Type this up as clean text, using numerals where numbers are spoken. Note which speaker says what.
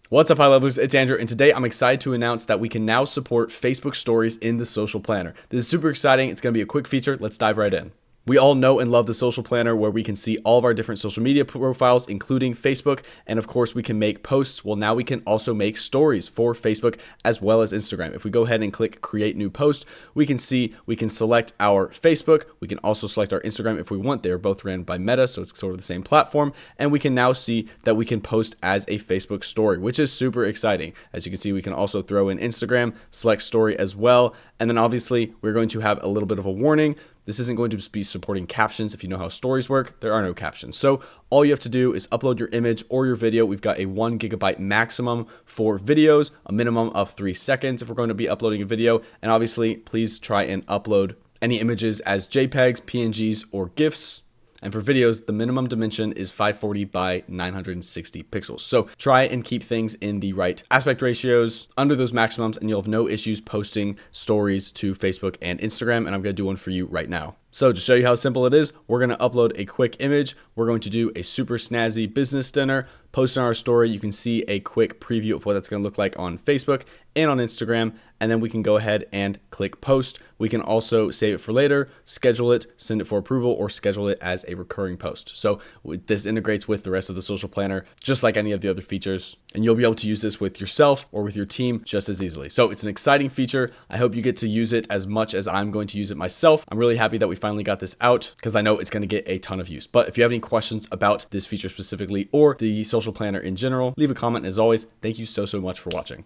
Speaker 1: What's up, high levelers? It's Andrew, and today I'm excited to announce that we can now support Facebook stories in the social planner. This is super exciting. It's going to be a quick feature. Let's dive right in. We all know and love the social planner where we can see all of our different social media profiles, including Facebook. And of course, we can make posts. Well, now we can also make stories for Facebook as well as Instagram. If we go ahead and click create new post, we can see we can select our Facebook. We can also select our Instagram if we want. They're both ran by Meta, so it's sort of the same platform. And we can now see that we can post as a Facebook story, which is super exciting. As you can see, we can also throw in Instagram, select story as well. And then obviously, we're going to have a little bit of a warning. This isn't going to be supporting captions. If you know how stories work, there are no captions. So all you have to do is upload your image or your video. We've got a 1 GB maximum for videos, a minimum of 3 seconds if we're going to be uploading a video. And obviously, please try and upload any images as JPEGs, PNGs, or GIFs. And for videos, the minimum dimension is 540 by 960 pixels. So try and keep things in the right aspect ratios under those maximums, and you'll have no issues posting stories to Facebook and Instagram. And I'm going to do one for you right now. So to show you how simple it is, we're going to upload a quick image. We're going to do a super snazzy business dinner, post on our story. You can see a quick preview of what that's going to look like on Facebook and on Instagram. And then we can go ahead and click post. We can also save it for later, schedule it, send it for approval, or schedule it as a recurring post. So this integrates with the rest of the social planner, just like any of the other features. And you'll be able to use this with yourself or with your team just as easily. So it's an exciting feature. I hope you get to use it as much as I'm going to use it myself. I'm really happy that we finally got this out because I know it's going to get a ton of use. But if you have any questions about this feature specifically or the social planner in general, leave a comment. As always, thank you so much for watching.